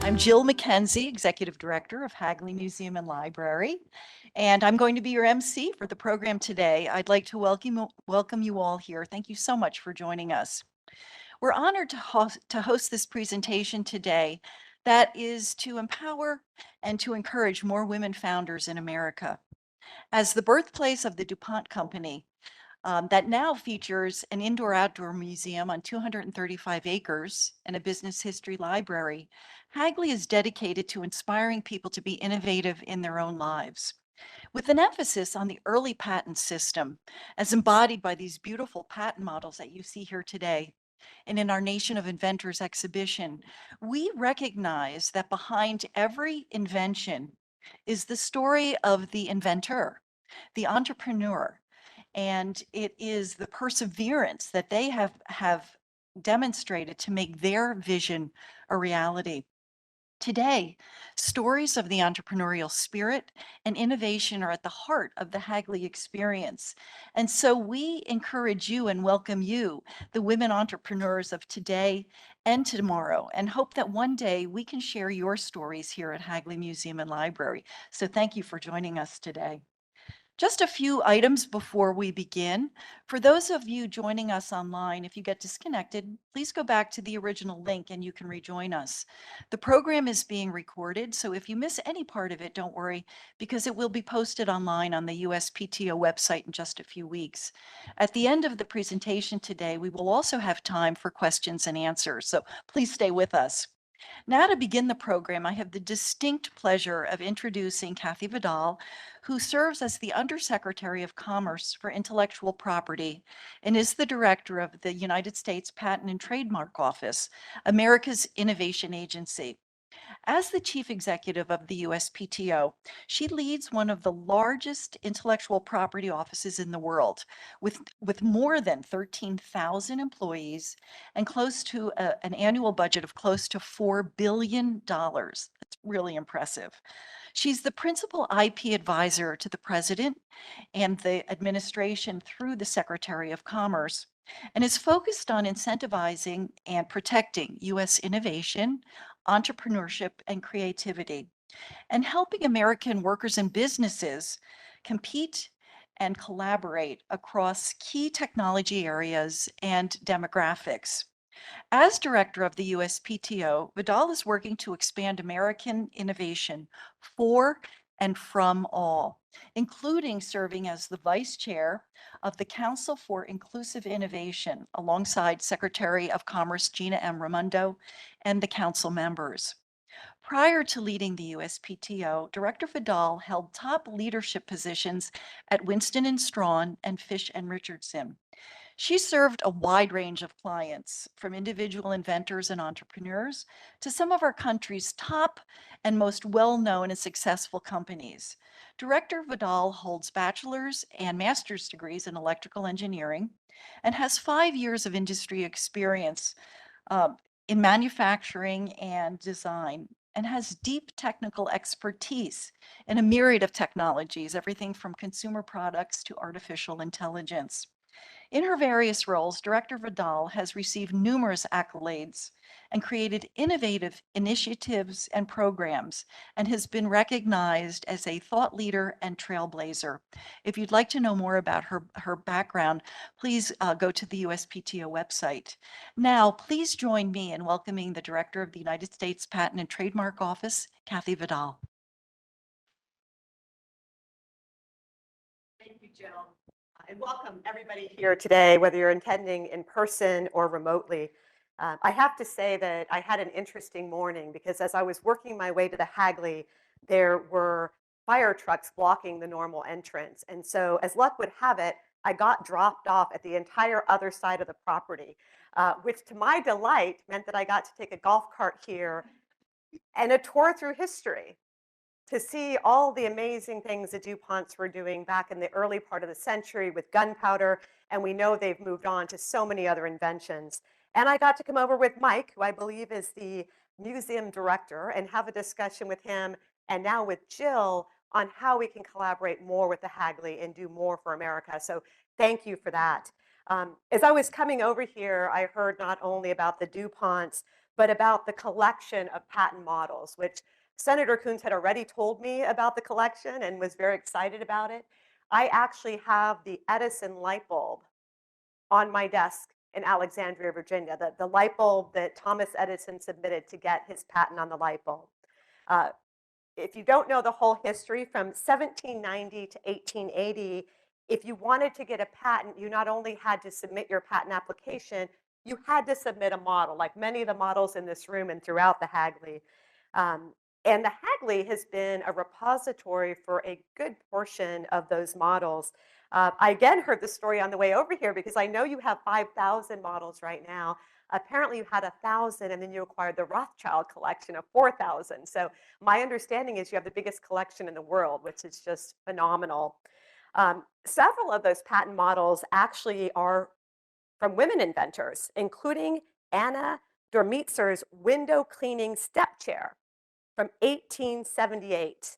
I'm Jill McKenzie, Executive Director of Hagley Museum and Library, and I'm going to be your MC for the program today. I'd like to welcome you all here. Thank you so much for joining us. We're honored to host this presentation today that is to empower and to encourage more women founders in America. As the birthplace of the DuPont Company, that now features an indoor-outdoor museum on 235 acres and a business history library, Hagley is dedicated to inspiring people to be innovative in their own lives. With an emphasis on the early patent system, as embodied by these beautiful patent models that you see here today, and in our Nation of Inventors exhibition, we recognize that behind every invention is the story of the inventor, the entrepreneur, and it is the perseverance that they have demonstrated to make their vision a reality. Today, stories of the entrepreneurial spirit and innovation are at the heart of the Hagley experience. And so we encourage you and welcome you, the women entrepreneurs of today and tomorrow, and hope that one day we can share your stories here at Hagley Museum and Library. So thank you for joining us today. Just a few items before we begin. For those of you joining us online, if you get disconnected, please go back to the original link and you can rejoin us. The program is being recorded, so if you miss any part of it, don't worry, because it will be posted online on the USPTO website in just a few weeks. At the end of the presentation today, we will also have time for questions and answers, so please stay with us. Now, to begin the program, I have the distinct pleasure of introducing Kathy Vidal, who serves as the Undersecretary of Commerce for Intellectual Property and is the Director of the United States Patent and Trademark Office, America's innovation agency. As the chief executive of the USPTO, she leads one of the largest intellectual property offices in the world, with more than 13,000 employees and close to an annual budget of close to $4 billion. That's really impressive. She's the principal IP advisor to the president and the administration through the Secretary of Commerce, and is focused on incentivizing and protecting U.S. innovation, entrepreneurship, and creativity, and helping American workers and businesses compete and collaborate across key technology areas and demographics. As director of the USPTO, Vidal is working to expand American innovation for and from all, including serving as the vice chair of the Council for Inclusive Innovation alongside Secretary of Commerce Gina M. Raimondo and the council members. Prior to leading the USPTO, Director Vidal held top leadership positions at Winston & Strawn and Fish & Richardson. She served a wide range of clients, from individual inventors and entrepreneurs to some of our country's top and most well-known and successful companies. Director Vidal holds bachelor's and master's degrees in electrical engineering and has 5 years of industry experience uh, in manufacturing and design, and has deep technical expertise in a myriad of technologies, everything from consumer products to artificial intelligence. In her various roles, Director Vidal has received numerous accolades and created innovative initiatives and programs, and has been recognized as a thought leader and trailblazer. If you'd like to know more about her background, please go to the USPTO website. Now, please join me in welcoming the Director of the United States Patent and Trademark Office, Kathy Vidal. Thank you, Jill. And welcome everybody here today, whether you're attending in person or remotely. I have to say that I had an interesting morning because as I was working my way to the Hagley, there were fire trucks blocking the normal entrance. And so as luck would have it, I got dropped off at the entire other side of the property, which to my delight meant that I got to take a golf cart here and a tour through history to see all the amazing things the DuPonts were doing back in the early part of the century with gunpowder, and we know they've moved on to so many other inventions. And I got to come over with Mike, who I believe is the museum director, and have a discussion with him, and now with Jill, on how we can collaborate more with the Hagley and do more for America. So thank you for that. As I was coming over here, I heard not only about the DuPonts, but about the collection of patent models, which Senator Coons had already told me about the collection and was very excited about it. I actually have the Edison light bulb on my desk in Alexandria, Virginia, the light bulb that Thomas Edison submitted to get his patent on the light bulb. If you don't know the whole history, from 1790 to 1880, if you wanted to get a patent, you not only had to submit your patent application, you had to submit a model, like many of the models in this room and throughout the Hagley. And the Hagley has been a repository for a good portion of those models. I again heard the story on the way over here because I know you have 5,000 models right now. Apparently you had 1,000 and then you acquired the Rothschild collection of 4,000. So my understanding is you have the biggest collection in the world, which is just phenomenal. Several of those patent models actually are from women inventors, including Anna Dormitzer's window cleaning step chair from 1878.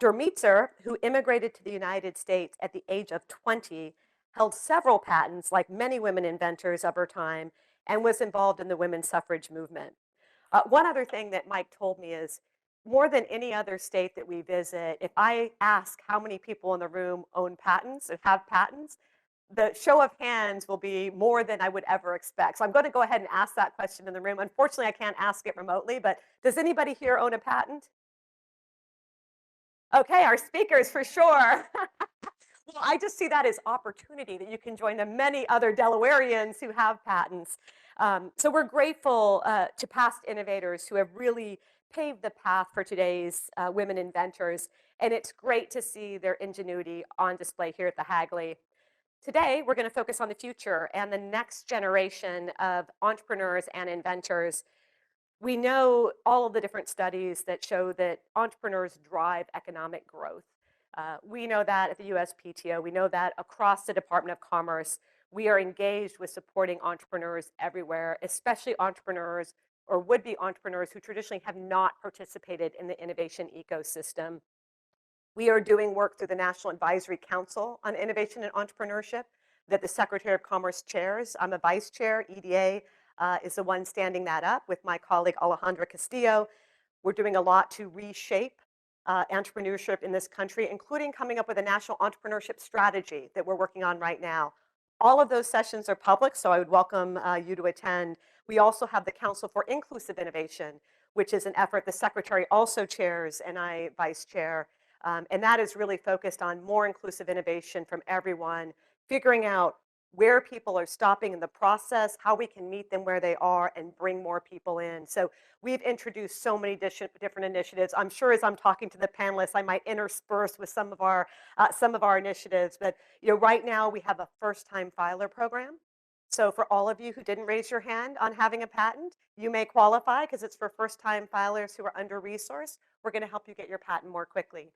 Dormitzer, who immigrated to the United States at the age of 20, held several patents, like many women inventors of her time, and was involved in the women's suffrage movement. One other thing that Mike told me is, more than any other state that we visit, if I ask how many people in the room own patents or have patents, the show of hands will be more than I would ever expect. So I'm going to go ahead and ask that question in the room. Unfortunately, I can't ask it remotely, but does anybody here own a patent? Okay, our speakers for sure. Well, I just see that as opportunity that you can join the many other Delawareans who have patents. So we're grateful to past innovators who have really paved the path for today's women inventors. And it's great to see their ingenuity on display here at the Hagley. Today, we're going to focus on the future and the next generation of entrepreneurs and inventors. We know all of the different studies that show that entrepreneurs drive economic growth. We know that at the USPTO. We know that across the Department of Commerce. We are engaged with supporting entrepreneurs everywhere, especially entrepreneurs or would-be entrepreneurs who traditionally have not participated in the innovation ecosystem. We are doing work through the National Advisory Council on Innovation and Entrepreneurship that the Secretary of Commerce chairs. I'm a vice chair. EDA is the one standing that up with my colleague Alejandra Castillo. We're doing a lot to reshape entrepreneurship in this country, including coming up with a national entrepreneurship strategy that we're working on right now. All of those sessions are public, so I would welcome you to attend. We also have the Council for Inclusive Innovation, which is an effort the Secretary also chairs and I vice chair. And that is really focused on more inclusive innovation from everyone, figuring out where people are stopping in the process, how we can meet them where they are and bring more people in. So we've introduced so many different initiatives. I'm sure as I'm talking to the panelists, I might intersperse with some of our initiatives. But right now we have a first-time filer program. So for all of you who didn't raise your hand on having a patent, you may qualify because it's for first-time filers who are under-resourced. We're going to help you get your patent more quickly.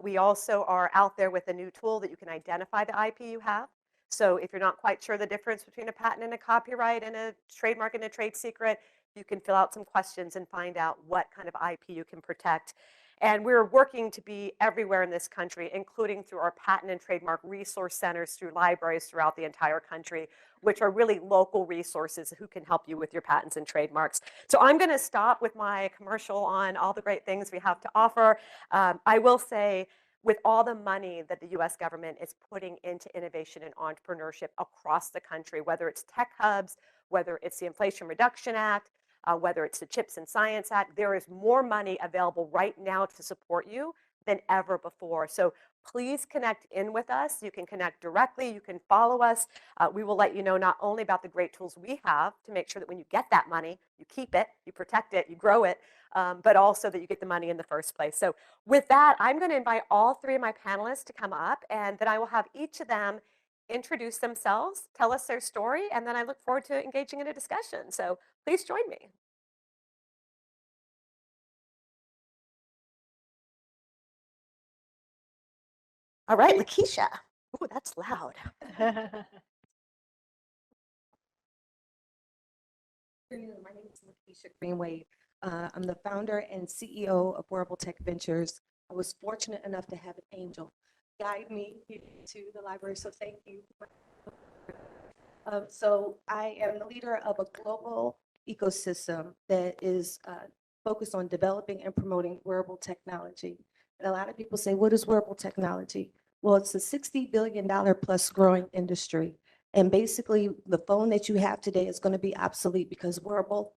We also are out there with a new tool that you can identify the IP you have. So if you're not quite sure the difference between a patent and a copyright and a trademark and a trade secret, you can fill out some questions and find out what kind of IP you can protect. And we're working to be everywhere in this country, including through our patent and trademark resource centers, through libraries throughout the entire country, which are really local resources who can help you with your patents and trademarks. So I'm going to stop with my commercial on all the great things we have to offer. I will say, with all the money that the US government is putting into innovation and entrepreneurship across the country, whether it's tech hubs, whether it's the Inflation Reduction Act, whether it's the CHIPS and Science Act, there is more money available right now to support you than ever before. So please connect in with us. You can connect directly. You can follow us. We will let you know not only about the great tools we have to make sure that when you get that money, you keep it, you protect it, you grow it, but also that you get the money in the first place. So with that, I'm going to invite all three of my panelists to come up, and then I will have each of them introduce themselves, tell us their story, and then I look forward to engaging in a discussion. So please join me. All right, Lakeisha. Ooh, that's loud. My name is Lakeisha Greenway. I'm the founder and CEO of Wearable Tech Ventures. I was fortunate enough to have an angel guide me to the library, so thank you. So I am the leader of a global ecosystem that is focused on developing and promoting wearable technology. And a lot of people say, what is wearable technology? Well, it's a $60 billion plus growing industry. And basically, the phone that you have today is going to be obsolete because wearable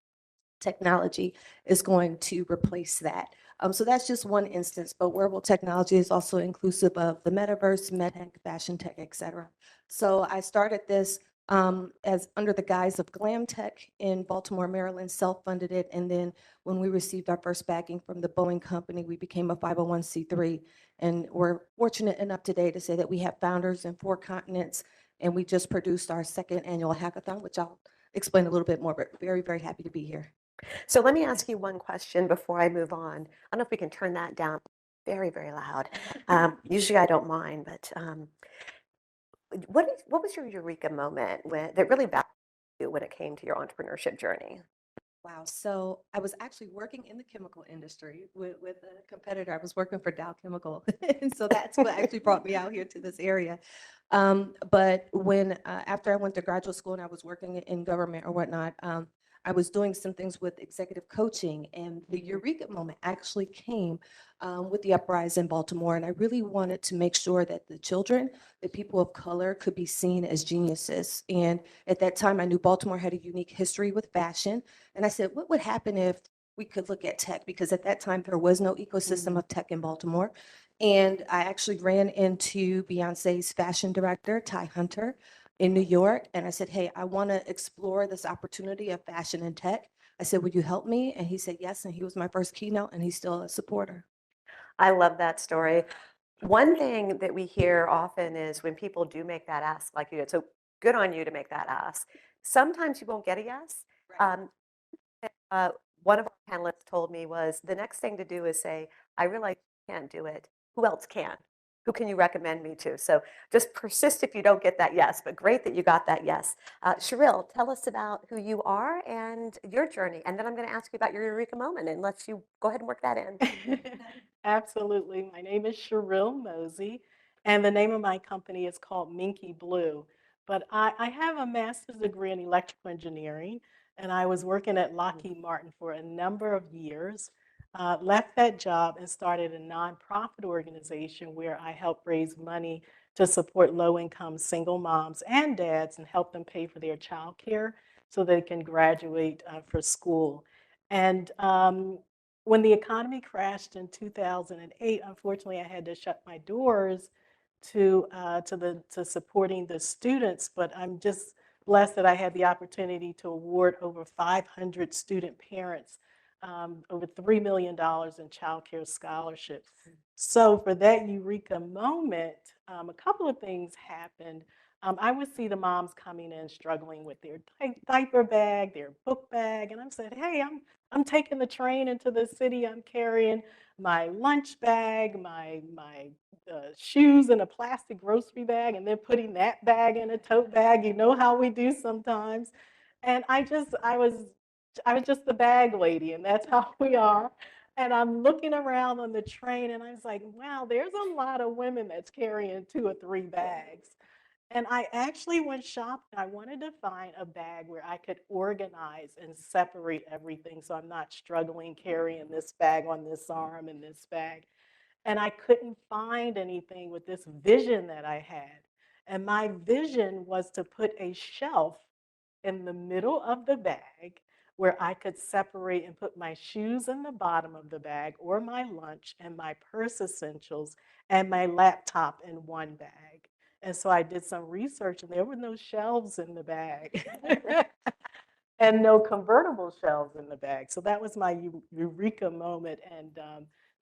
technology is going to replace that. So that's just one instance, but wearable technology is also inclusive of the metaverse, medtech, fashion tech, et cetera. So I started this as under the guise of Glam Tech in Baltimore, Maryland, self-funded it. And then when we received our first backing from the Boeing company, we became a 501c3. And we're fortunate enough today to say that we have founders in 4 continents. And we just produced our 2nd annual hackathon, which I'll explain a little bit more, but very, very happy to be here. So let me ask you one question before I move on. I don't know if we can turn that down very, very loud. Usually I don't mind, but what was your eureka moment that really validated you when it came to your entrepreneurship journey? Wow. So I was actually working in the chemical industry with a competitor. I was working for Dow Chemical. And so that's what actually brought me out here to this area. But when, after I went to graduate school and I was working in government or whatnot, I was doing some things with executive coaching, and the eureka moment actually came with the uprising in Baltimore. And I really wanted to make sure that the children, the people of color, could be seen as geniuses. And at that time, I knew Baltimore had a unique history with fashion. And I said, what would happen if we could look at tech? Because at that time, there was no ecosystem of tech in Baltimore. And I actually ran into Beyonce's fashion director, Ty Hunter, in New York. And I said, hey, I want to explore this opportunity of fashion and tech. I said, would you help me? And he said, yes. And he was my first keynote, and he's still a supporter. I love that story. One thing that we hear often is when people do make that ask like you did, so good on you to make that ask. Sometimes you won't get a yes. Right. One of our panelists told me was the next thing to do is say, I realize you can't do it. Who else can? Who can you recommend me to? So just persist if you don't get that yes, but great that you got that yes. Cheryl, tell us about who you are and your journey. And then I'm going to ask you about your eureka moment and let you go ahead and work that in. Absolutely. My name is Cheryl Mosey, and the name of my company is called Minky Blue. But I have a master's degree in electrical engineering, and I was working at Lockheed Martin for a number of years. Left that job and started a nonprofit organization where I help raise money to support low-income single moms and dads and help them pay for their child care so they can graduate for school. And when the economy crashed in 2008, unfortunately, I had to shut my doors to supporting the students. But I'm just blessed that I had the opportunity to award over 500 student parents over $3 million in child care scholarships. So for that eureka moment, a couple of things happened. I would see the moms coming in struggling with their diaper bag, their book bag, and I said, hey, I'm taking the train into the city. I'm carrying my lunch bag, my shoes in a plastic grocery bag, and then putting that bag in a tote bag. You know how we do sometimes. And I was just the bag lady, and that's how we are. And I'm looking around on the train, and I was like, wow, there's a lot of women that's carrying 2 or 3 bags. And I actually went shopping. I wanted to find a bag where I could organize and separate everything so I'm not struggling carrying this bag on this arm and this bag. And I couldn't find anything with this vision that I had. And my vision was to put a shelf in the middle of the bag where I could separate and put my shoes in the bottom of the bag or my lunch and my purse essentials and my laptop in one bag. And so I did some research and there were no shelves in the bag and no convertible shelves in the bag. So that was my eureka moment. And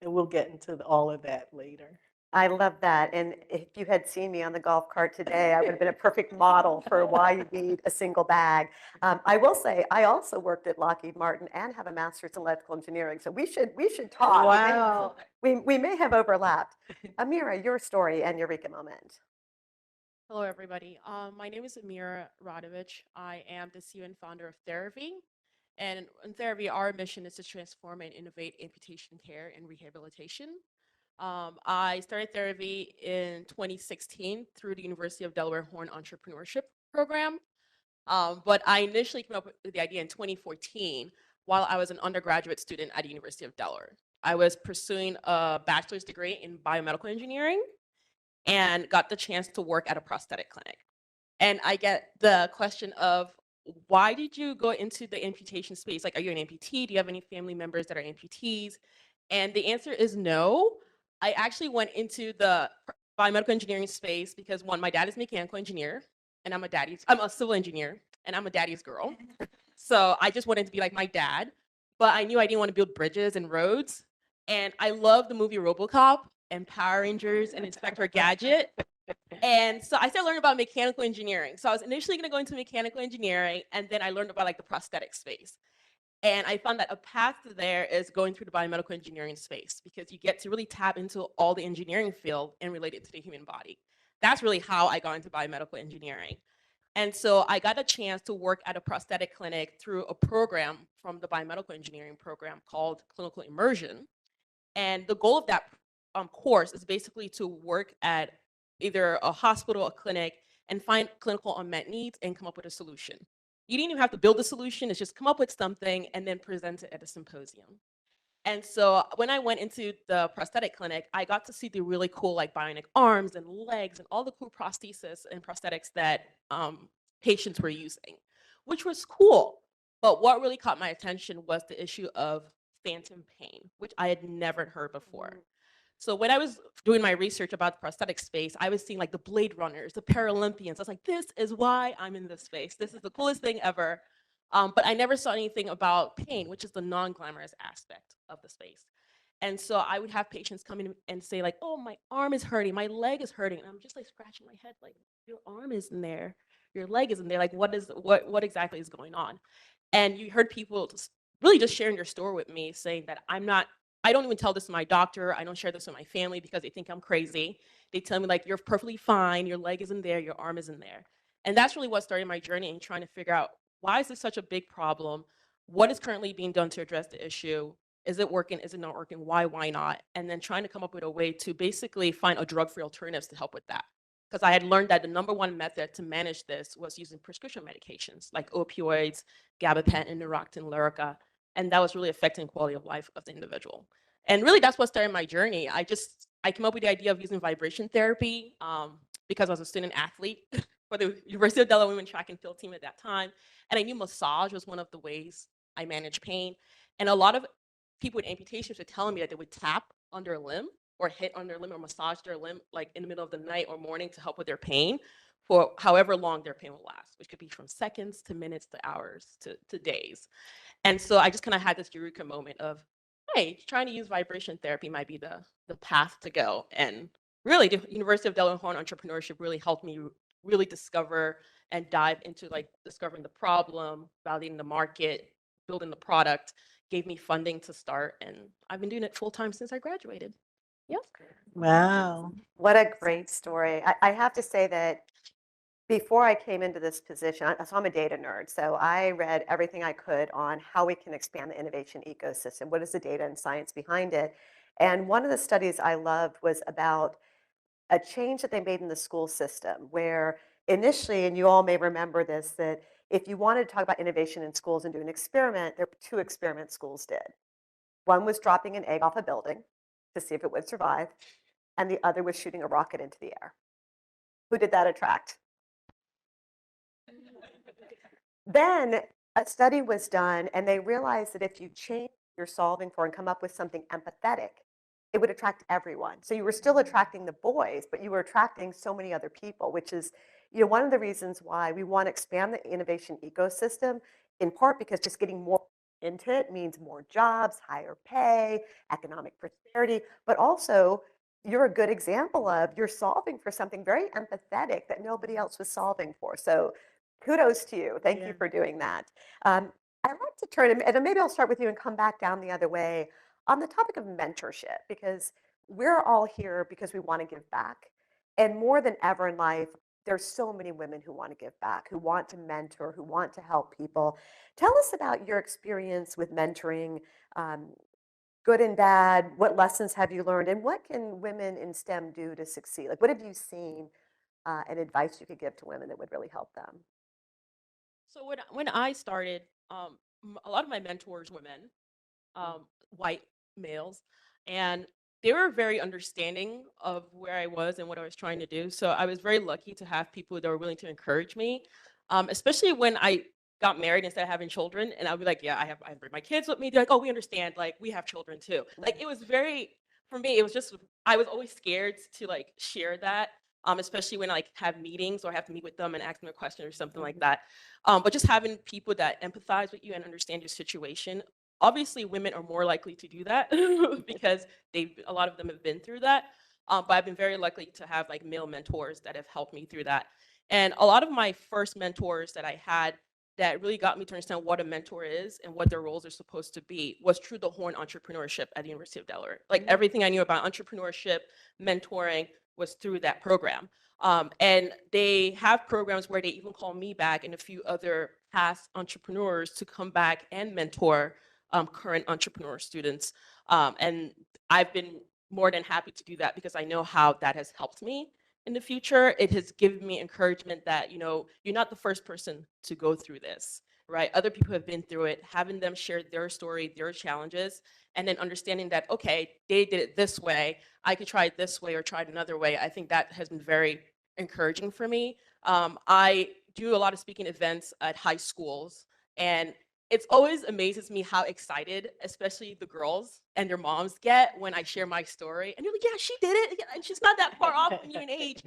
we'll get into all of that later. I love that. And if you had seen me on the golf cart today, I would have been a perfect model for why you need a single bag. I will say, I also worked at Lockheed Martin and have a master's in electrical engineering. So we should talk. Wow. We may have overlapped. Amira, your story and eureka moment. Hello, everybody. My name is Amira Radovich. I am the CEO and founder of Therapy. And in Therapy, our mission is to transform and innovate amputation care and rehabilitation. I started Therapy in 2016 through the University of Delaware Horn Entrepreneurship Program. But I initially came up with the idea in 2014 while I was an undergraduate student at the University of Delaware. I was pursuing a bachelor's degree in biomedical engineering and got the chance to work at a prosthetic clinic. And I get the question of, why did you go into the amputation space? Like, are you an amputee? Do you have any family members that are amputees? And the answer is no. I actually went into the biomedical engineering space because one, my dad is a mechanical engineer, and I'm a civil engineer, and I'm a daddy's girl. So I just wanted to be like my dad, but I knew I didn't want to build bridges and roads. And I love the movie RoboCop and Power Rangers and Inspector Gadget. And so I started learning about mechanical engineering. So I was initially going to go into mechanical engineering, and then I learned about like the prosthetic space. And I found that a path there is going through the biomedical engineering space because you get to really tap into all the engineering field and relate it to the human body. That's really how I got into biomedical engineering. And so I got a chance to work at a prosthetic clinic through a program from the biomedical engineering program called Clinical Immersion. And the goal of that course is basically to work at either a hospital, a clinic, and find clinical unmet needs and come up with a solution. You didn't even have to build a solution, it's just come up with something and then present it at a symposium. And so when I went into the prosthetic clinic, I got to see the really cool like bionic arms and legs and all the cool prosthesis and prosthetics that patients were using, which was cool. But what really caught my attention was the issue of phantom pain, which I had never heard before. So when I was doing my research about the prosthetic space, I was seeing like the Blade Runners, the Paralympians. I was like, this is why I'm in this space. This is the coolest thing ever. But I never saw anything about pain, which is the non-glamorous aspect of the space. And so I would have patients come in and say like, oh, my arm is hurting, my leg is hurting. And I'm just like scratching my head, like, your arm isn't there, your leg isn't there. Like, what exactly is going on? And you heard people really just sharing their story with me, saying that I don't even tell this to my doctor. I don't share this with my family because they think I'm crazy. They tell me like, you're perfectly fine. Your leg isn't there. Your arm isn't there. And that's really what started my journey in trying to figure out, why is this such a big problem? What is currently being done to address the issue? Is it working? Is it not working? Why not? And then trying to come up with a way to basically find a drug-free alternatives to help with that. Because I had learned that the number one method to manage this was using prescription medications like opioids, gabapentin, Neurontin, Lyrica. And that was really affecting quality of life of the individual. And really, that's what started my journey. I came up with the idea of using vibration therapy because I was a student athlete for the University of Delaware Women Track and Field team at that time. And I knew massage was one of the ways I managed pain. And a lot of people with amputations were telling me that they would tap on their limb or hit on their limb or massage their limb like in the middle of the night or morning to help with their pain for however long their pain will last, which could be from seconds to minutes to hours to days. And so I just kind of had this eureka moment of, hey, trying to use vibration therapy might be the path to go. And really, the University of Delaware Horn entrepreneurship really helped me really discover and dive into like discovering the problem, validating the market, building the product, gave me funding to start. And I've been doing it full time since I graduated. Yep. Wow. What a great story. I have to say that before I came into this position, so I'm a data nerd, so I read everything I could on how we can expand the innovation ecosystem. What is the data and science behind it? And one of the studies I loved was about a change that they made in the school system, where initially, and you all may remember this, that if you wanted to talk about innovation in schools and do an experiment, there were two experiments schools did. One was dropping an egg off a building to see if it would survive, and the other was shooting a rocket into the air. Who did that attract? Then a study was done, and they realized that if you change what you're solving for and come up with something empathetic, it would attract everyone. So you were still attracting the boys, but you were attracting so many other people, which is, one of the reasons why we want to expand the innovation ecosystem, in part because just getting more into it means more jobs, higher pay, economic prosperity, but also you're a good example of you're solving for something very empathetic that nobody else was solving for. So kudos to you. Thank you for doing that. I'd like to turn, and maybe I'll start with you and come back down the other way on the topic of mentorship, because we're all here because we want to give back. And more than ever in life, there's so many women who want to give back, who want to mentor, who want to help people. Tell us about your experience with mentoring, good and bad. What lessons have you learned? And what can women in STEM do to succeed? Like, what have you seen and advice you could give to women that would really help them? So when I started, a lot of my mentors were men, white males, and they were very understanding of where I was and what I was trying to do. So I was very lucky to have people that were willing to encourage me, especially when I got married and started having children. And I'll be like, "Yeah, I bring my kids with me." They're like, "Oh, we understand. Like, we have children too." Like, it was very for me. It was just I was always scared to like share that. Especially when I like have meetings or I have to meet with them and ask them a question or something like that. But just having people that empathize with you and understand your situation. Obviously, women are more likely to do that because a lot of them have been through that. But I've been very lucky to have like male mentors that have helped me through that. And a lot of my first mentors that I had that really got me to understand what a mentor is and what their roles are supposed to be was through the Horn Entrepreneurship at the University of Delaware. Like everything I knew about entrepreneurship, mentoring was through that program. And they have programs where they even call me back and a few other past entrepreneurs to come back and mentor current entrepreneur students. And I've been more than happy to do that because I know how that has helped me in the future. It has given me encouragement that, you're not the first person to go through this, right? Other people have been through it, having them share their story, their challenges, and then understanding that, okay, they did it this way, I could try it this way or try it another way. I think that has been very encouraging for me. I do a lot of speaking events at high schools, and it's always amazes me how excited, especially the girls and their moms get when I share my story. And you're like, yeah, she did it. Yeah, and she's not that far off from you in age.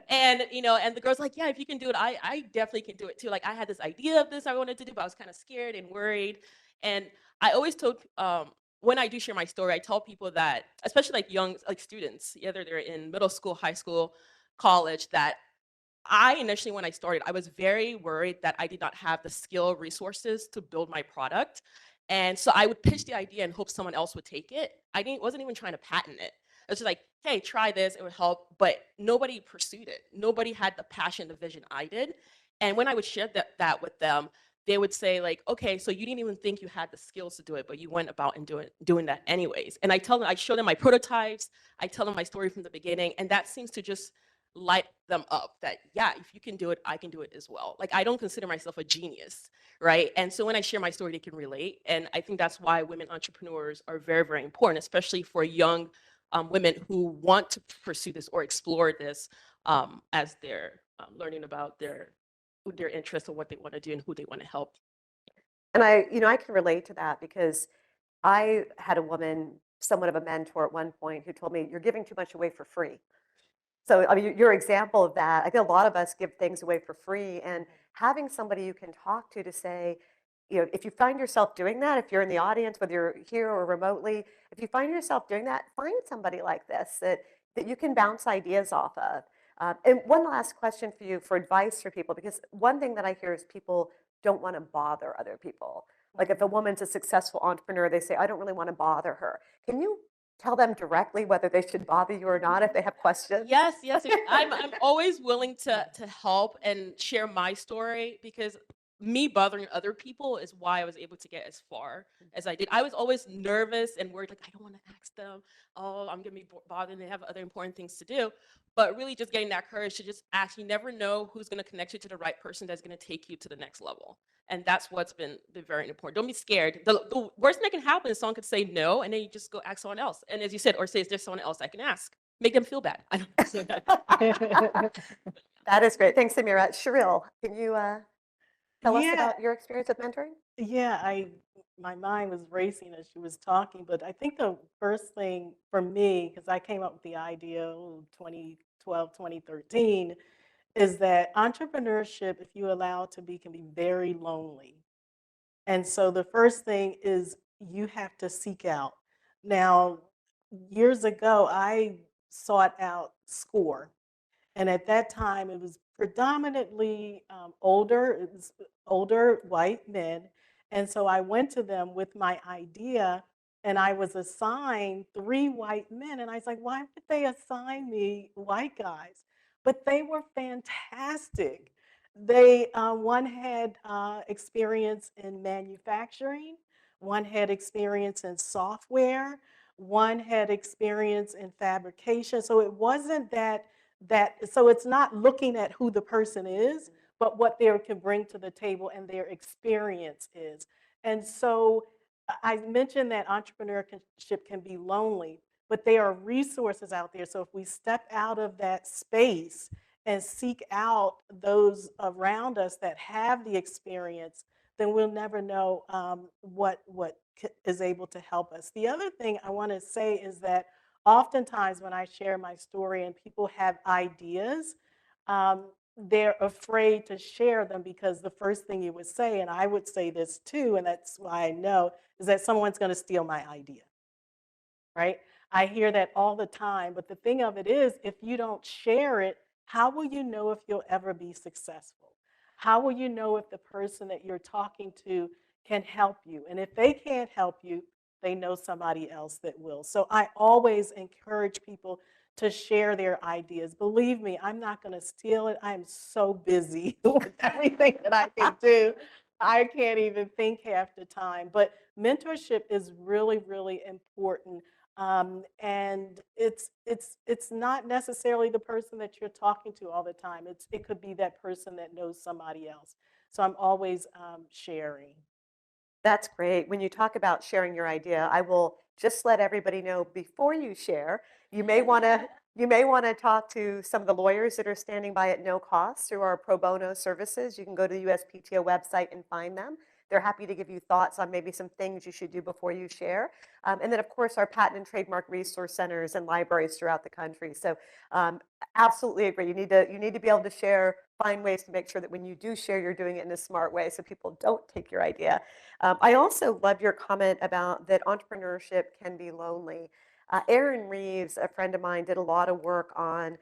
And, and the girl's like, yeah, if you can do it, I definitely can do it too. Like I had this idea of this I wanted to do, but I was kind of scared and worried. And I always told, when I do share my story, I tell people that, especially like young, like students, whether they're in middle school, high school, college, that I initially, when I started, I was very worried that I did not have the skill resources to build my product. And so I would pitch the idea and hope someone else would take it. Wasn't even trying to patent it. It was just like, hey, try this, it would help. But nobody pursued it. Nobody had the passion, the vision I did. And when I would share that with them, they would say like, okay, so you didn't even think you had the skills to do it, but you went about and doing that anyways. And I show them my prototypes, I tell them my story from the beginning, and that seems to just light them up that, yeah, if you can do it, I can do it as well. Like I don't consider myself a genius, right? And so when I share my story, they can relate. And I think that's why women entrepreneurs are very, very important, especially for young women who want to pursue this or explore this as they're learning about their interests and what they want to do and who they want to help. And I can relate to that because I had a woman, somewhat of a mentor at one point, who told me, "You're giving too much away for free." So, I mean, your example of that, I think a lot of us give things away for free, and having somebody you can talk to say, if you find yourself doing that, if you're in the audience, whether you're here or remotely, if you find yourself doing that, find somebody like this that you can bounce ideas off of. And one last question for you for advice for people, because one thing that I hear is people don't want to bother other people. Like if a woman's a successful entrepreneur, they say, I don't really want to bother her. Can you tell them directly whether they should bother you or not if they have questions? Yes, yes. I'm always willing to help and share my story because me bothering other people is why I was able to get as far as I did. I was always nervous and worried, like I don't want to ask them. Oh, I'm gonna be bothered. They have other important things to do. But really, just getting that courage to just ask. You never know who's gonna connect you to the right person that's gonna take you to the next level. And that's what's been very important. Don't be scared. The worst thing that can happen is someone could say no, and then you just go ask someone else. And as you said, or say, is there someone else I can ask? Make them feel bad. I don't say that. That is great. Thanks, Samira. Cheryl, can you tell us Yeah, about your experience with mentoring? yeah, my mind was racing as she was talking, but I think the first thing for me, because I came up with the idea 2012, 2013, is that entrepreneurship, if you allow it to be, can be very lonely. And so the first thing is you have to seek out. Now, years ago, I sought out SCORE. And at that time, it was predominantly it was older white men. And so I went to them with my idea, and I was assigned three white men. And I was like, why would they assign me white guys? But they were fantastic. One had experience in manufacturing, one had experience in software, one had experience in fabrication. So it wasn't so it's not looking at who the person is, but what they can bring to the table and their experience is. And so I mentioned that entrepreneurship can be lonely, but there are resources out there. So if we step out of that space and seek out those around us that have the experience, then we'll never know what is able to help us. The other thing I want to say is that oftentimes when I share my story and people have ideas, they're afraid to share them because the first thing you would say, and I would say this too, and that's why I know, is that someone's going to steal my idea, right? I hear that all the time, but the thing of it is, if you don't share it, how will you know if you'll ever be successful? How will you know if the person that you're talking to can help you? And if they can't help you, they know somebody else that will. So I always encourage people to share their ideas. Believe me, I'm not going to steal it. I'm so busy with everything that I can do. I can't even think half the time. But mentorship is really, really important. And it's not necessarily the person that you're talking to all the time. It could be that person that knows somebody else. So I'm always sharing. That's great. When you talk about sharing your idea, I will just let everybody know before you share, you may want to you may want to talk to some of the lawyers that are standing by at no cost through our pro bono services. You can go to the USPTO website and find them. They're happy to give you thoughts on maybe some things you should do before you share. And then, of course, our patent and trademark resource centers and libraries throughout the country. So, absolutely agree. You need to be able to share, find ways to make sure that when you do share, you're doing it in a smart way so people don't take your idea. I also love your comment about that entrepreneurship can be lonely. Erin Reeves, a friend of mine, did a lot of work on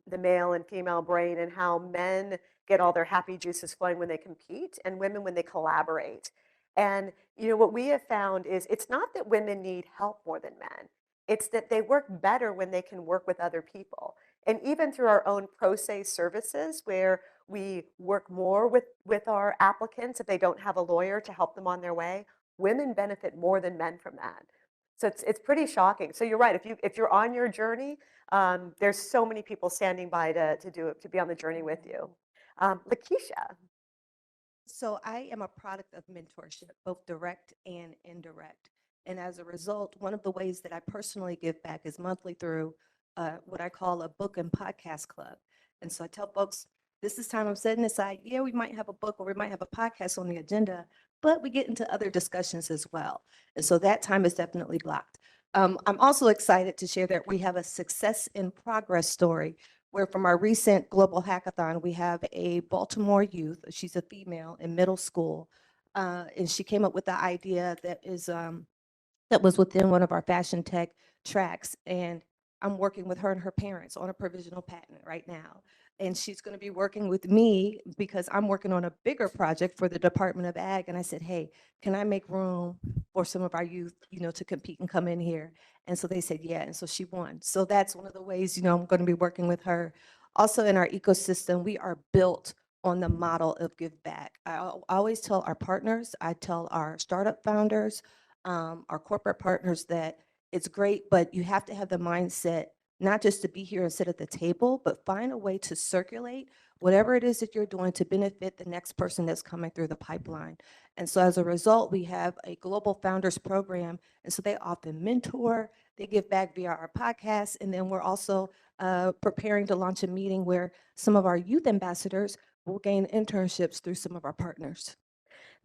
the male and female brain and how men get all their happy juices flowing when they compete and women when they collaborate. And what we have found is it's not that women need help more than men. It's that they work better when they can work with other people. And even through our own pro se services, where we work more with our applicants if they don't have a lawyer to help them on their way, women benefit more than men from that. So it's pretty shocking. So you're right. If you're on your journey, there's so many people standing by to be on the journey with you. Lakeisha. So I am a product of mentorship, both direct and indirect. And as a result, one of the ways that I personally give back is monthly through what I call a book and podcast club. And so I tell folks, this is time I'm setting aside. Yeah, we might have a book or we might have a podcast on the agenda, but we get into other discussions as well. And so that time is definitely blocked. I'm also excited to share that we have a success in progress story where from our recent global hackathon, we have a Baltimore youth, she's a female in middle school, and she came up with the idea that was within one of our fashion tech tracks. And I'm working with her and her parents on a provisional patent right now. And she's going to be working with me because I'm working on a bigger project for the Department of Ag. And I said, hey, can I make room for some of our youth, to compete and come in here? And so they said, yeah. And so she won. So that's one of the ways, I'm going to be working with her. Also in our ecosystem, we are built on the model of give back. I always tell our partners, I tell our startup founders, our corporate partners that it's great, but you have to have the mindset not just to be here and sit at the table, but find a way to circulate whatever it is that you're doing to benefit the next person that's coming through the pipeline. And so as a result, we have a global founders program. And so they often mentor, they give back via our podcast. And then we're also preparing to launch a meeting where some of our youth ambassadors will gain internships through some of our partners.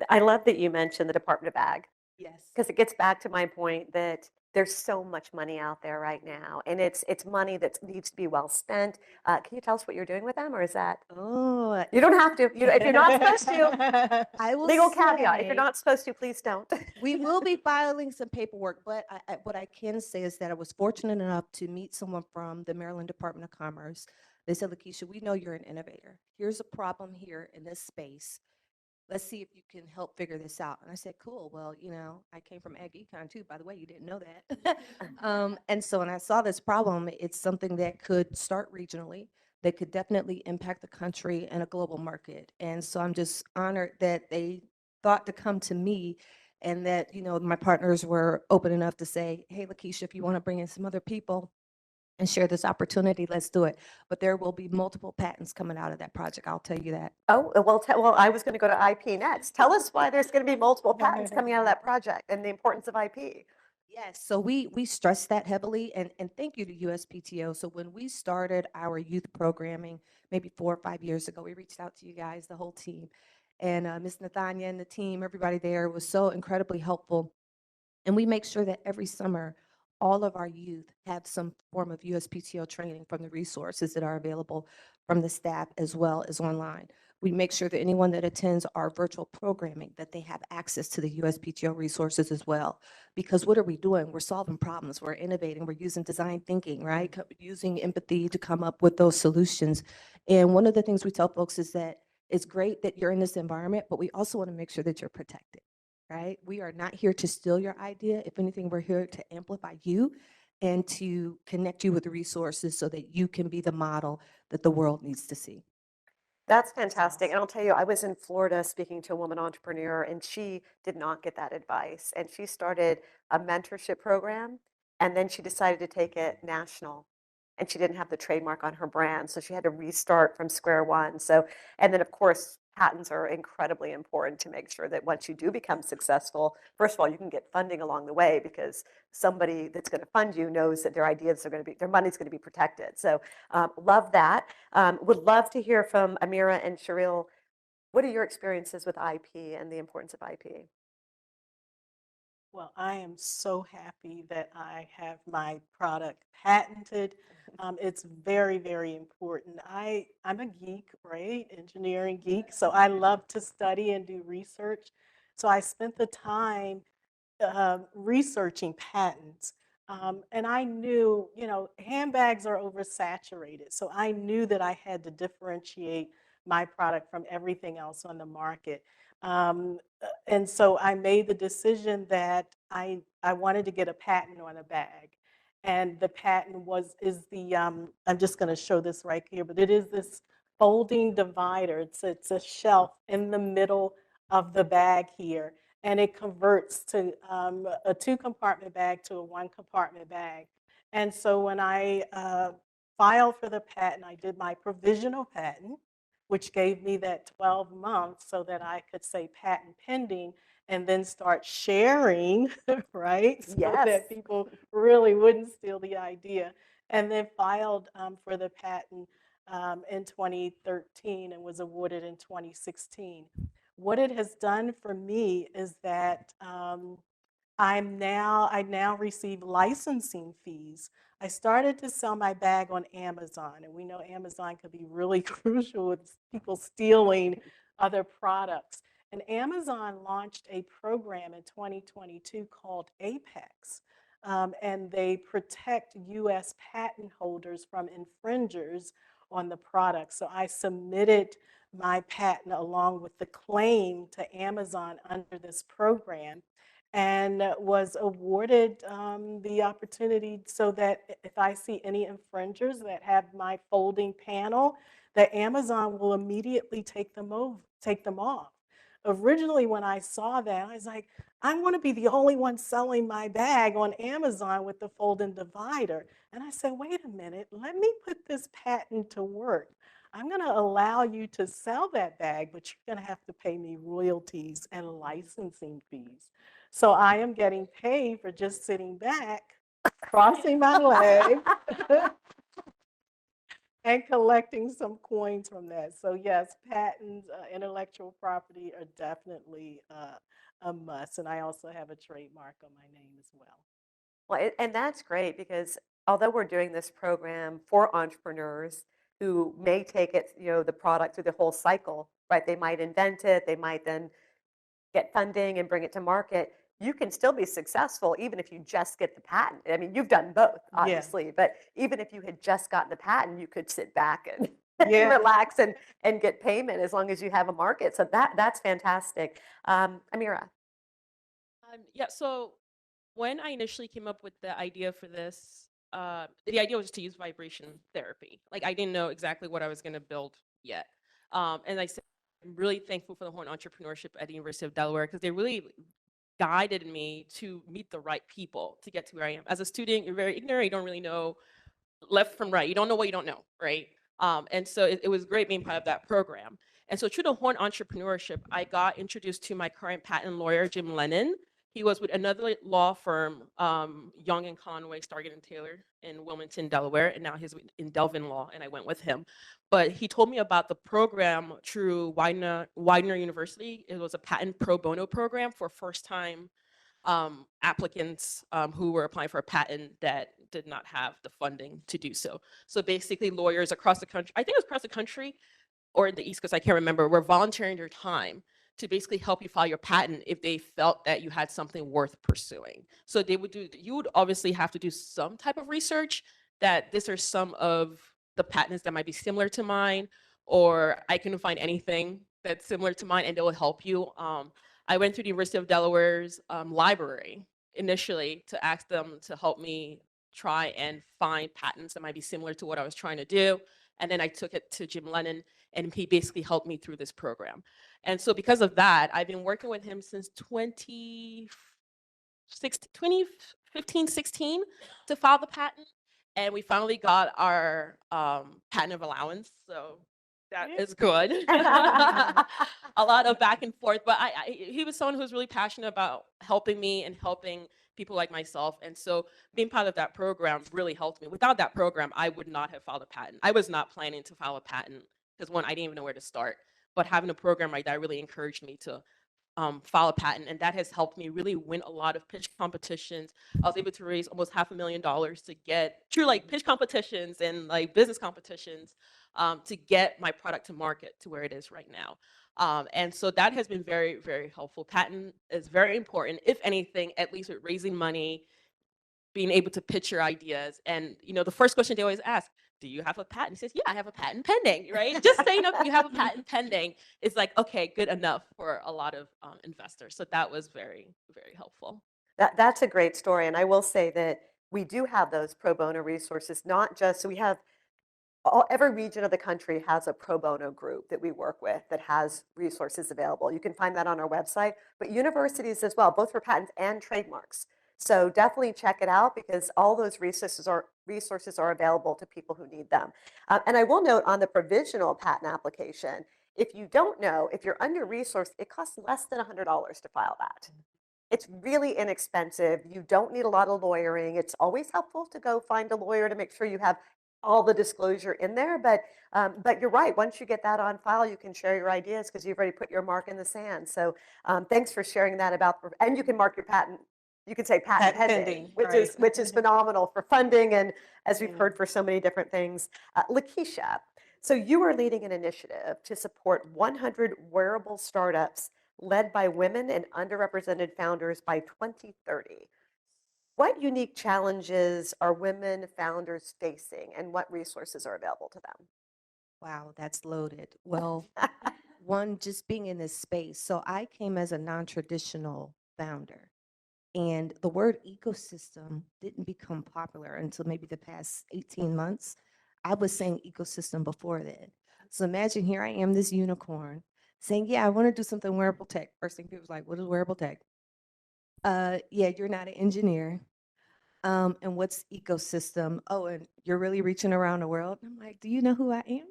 I love that you mentioned the Department of Ag, Yes. because it gets back to my point that there's so much money out there right now, and it's money that needs to be well spent. Can you tell us what you're doing with them, or is that Oh, you don't have to? If you're not supposed to, I will legal caveat. If you're say not supposed to, please don't. we will be filing some paperwork, but what I can say is that I was fortunate enough to meet someone from the Maryland Department of Commerce. They said, Lakeisha, we know you're an innovator. Here's a problem here in this space. Let's see if you can help figure this out. And I said, cool. Well, I came from Ag Econ too, by the way, you didn't know that. And so when I saw this problem, it's something that could start regionally, that could definitely impact the country and a global market. And so I'm just honored that they thought to come to me and that, my partners were open enough to say, hey, Lakeisha, if you want to bring in some other people, and share this opportunity, let's do it. But there will be multiple patents coming out of that project. I'll tell you that. Oh, well, well, I was going to go to IP next. Tell us why there's going to be multiple patents coming out of that project and the importance of IP. Yes, so we stress that heavily, and thank you to USPTO. So when we started our youth programming, maybe 4 or 5 years ago, we reached out to you guys, the whole team, and Ms. Nathania and the team, everybody there was so incredibly helpful. And we make sure that every summer, all of our youth have some form of USPTO training from the resources that are available from the staff as well as online. We make sure that anyone that attends our virtual programming, that they have access to the USPTO resources as well. Because what are we doing? We're solving problems, we're innovating, we're using design thinking, right? Using empathy to come up with those solutions. And one of the things we tell folks is that it's great that you're in this environment, but we also want to make sure that you're protected. Right? We are not here to steal your idea. If anything, we're here to amplify you and to connect you with the resources so that you can be the model that the world needs to see. That's fantastic. And I'll tell you, I was in Florida speaking to a woman entrepreneur, and she did not get that advice. And she started a mentorship program, and then she decided to take it national. And she didn't have the trademark on her brand, so she had to restart from square one. So, and then of course, patents are incredibly important to make sure that once you do become successful, first of all, you can get funding along the way because somebody that's going to fund you knows that their ideas are going to be, their money's going to be protected. So, love that. Would love to hear from Amira and Sheril. What are your experiences with IP and the importance of IP? Well, I am so happy that I have my product patented. It's very, very important. I'm a geek, right? Engineering geek. So I love to study and do research. So I spent the time researching patents. And I knew, handbags are oversaturated. So I knew that I had to differentiate my product from everything else on the market. And so I made the decision that I wanted to get a patent on a bag. And the patent is the, I'm just going to show this right here, but it is this folding divider. It's a shelf in the middle of the bag here, and it converts to a 2-compartment bag to a 1-compartment bag. And so when I filed for the patent, I did my provisional patent, which gave me that 12 months so that I could say patent pending and then start sharing, right? So Yes. that people really wouldn't steal the idea. And then filed for the patent in 2013 and was awarded in 2016. What it has done for me is that I now receive licensing fees. I started to sell my bag on Amazon, and we know Amazon could be really crucial with people stealing other products. And Amazon launched a program in 2022 called Apex, and they protect U.S. patent holders from infringers on the product. So I submitted my patent along with the claim to Amazon under this program and was awarded the opportunity so that if I see any infringers that have my folding panel, that Amazon will immediately take them off. Originally, when I saw that, I was like, I want to be the only one selling my bag on Amazon with the folding divider. And I said, wait a minute, let me put this patent to work. I'm going to allow you to sell that bag, but you're going to have to pay me royalties and licensing fees. So I am getting paid for just sitting back, crossing my legs, and collecting some coins from that. So yes, patents, intellectual property are definitely a must. And I also have a trademark on my name as well. Well, and that's great because although we're doing this program for entrepreneurs who may take it, the product through the whole cycle, right? They might invent it, they might then get funding and bring it to market. You can still be successful even if you just get the patent. I mean, you've done both, obviously, but even if you had just gotten the patent, you could sit back and relax and get payment as long as you have a market. So that's fantastic. Amira. Yeah, so when I initially came up with the idea for this, the idea was to use vibration therapy. Like I didn't know exactly what I was going to build yet. And I said, I'm really thankful for the Horn Entrepreneurship at the University of Delaware because they really guided me to meet the right people to get to where I am. As a student, you're very ignorant. You don't really know left from right. You don't know what you don't know, right? And so it was great being part of that program. And so through the Horn Entrepreneurship, I got introduced to my current patent lawyer, Jim Lennon. He was with another law firm, Young and Conway, Stargate and Taylor in Wilmington, Delaware, and now he's in Delvin Law, and I went with him. But he told me about the program through Widener University. It was a patent pro bono program for first-time applicants who were applying for a patent that did not have the funding to do so. So basically lawyers across the country, I think it was across the country or in the East Coast, I can't remember, were volunteering their time to basically help you file your patent if they felt that you had something worth pursuing. So they would do, you would obviously have to do some type of research that these are some of the patents that might be similar to mine, or I couldn't find anything that's similar to mine and they will help you. I went to the University of Delaware's library initially to ask them to help me try and find patents that might be similar to what I was trying to do. And then I took it to Jim Lennon and he basically helped me through this program. And so because of that, I've been working with him since 2015, 16 to file the patent. And we finally got our patent of allowance. So that is good. A lot of back and forth, but he was someone who was really passionate about helping me and helping people like myself. And so being part of that program really helped me. Without that program, I would not have filed a patent. I was not planning to file a patent because one, I didn't even know where to start. But having a program like that really encouraged me to file a patent, and that has helped me really win a lot of pitch competitions. I was able to raise almost $500,000 to get through like pitch competitions and like business competitions to get my product to market to where it is right now. And so that has been very, very helpful. Patent is very important, if anything, at least with raising money, being able to pitch your ideas. And you know, the first question they always ask, do you have a patent? He says, yeah, I have a patent pending, right? Just saying you have a patent pending is like, okay, good enough for a lot of investors. So that was very, very helpful. That's a great story. And I will say that we do have those pro bono resources, not just, so we have every region of the country has a pro bono group that we work with that has resources available. You can find that on our website, but universities as well, both for patents and trademarks. So definitely check it out because all those resources are available to people who need them. And I will note on the provisional patent application, if you don't know, if you're under-resourced, it costs less than $100 to file that. It's really inexpensive. You don't need a lot of lawyering. It's always helpful to go find a lawyer to make sure you have all the disclosure in there. But you're right. Once you get that on file, you can share your ideas because you've already put your mark in the sand. So thanks for sharing that about, and you can mark your patent. You can say patent pending, which is phenomenal for funding and as we've heard for so many different things. Lakeisha, so you are leading an initiative to support 100 wearable startups led by women and underrepresented founders by 2030. What unique challenges are women founders facing and what resources are available to them? Wow, that's loaded. Well, one, just being in this space. So I came as a non-traditional founder. And the word ecosystem didn't become popular until maybe the past 18 months. I was saying ecosystem before then. So imagine here I am, this unicorn, saying, yeah, I want to do something wearable tech. First thing people's like, what is wearable tech? Yeah, you're not an engineer. And what's ecosystem? Oh, and you're really reaching around the world. I'm like, do you know who I am?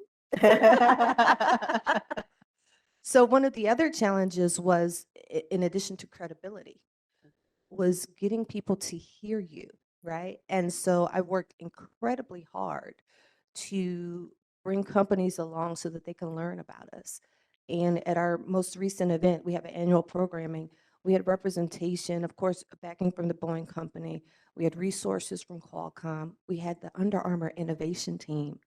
So one of the other challenges was, in addition to credibility, was getting people to hear you, right? And so I worked incredibly hard to bring companies along so that they can learn about us. And at our most recent event, we have an annual programming. We had representation, of course, backing from the Boeing company. We had resources from Qualcomm. We had the Under Armour innovation team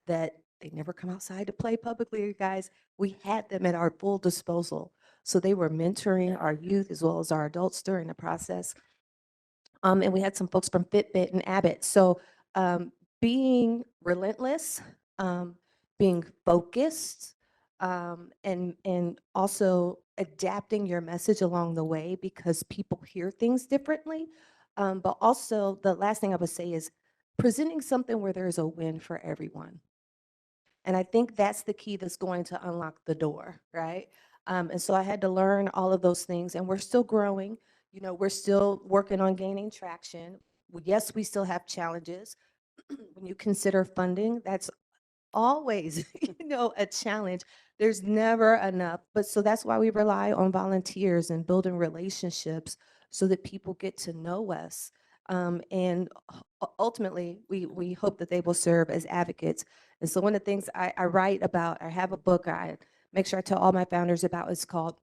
that they never come outside to play publicly, you guys. We had them at our full disposal. So they were mentoring our youth as well as our adults during the process. And we had some folks from Fitbit and Abbott. So being relentless, being focused, and also adapting your message along the way because people hear things differently. But also the last thing I would say is presenting something where there's a win for everyone. And I think that's the key that's going to unlock the door, right? And so I had to learn all of those things, and we're still growing. You know, we're still working on gaining traction. Yes, we still have challenges, when you consider funding, that's always, a challenge. There's never enough. But so that's why we rely on volunteers and building relationships so that people get to know us. And ultimately, we hope that they will serve as advocates. And so one of the things I write about, I have a book I make sure I tell all my founders about, it's called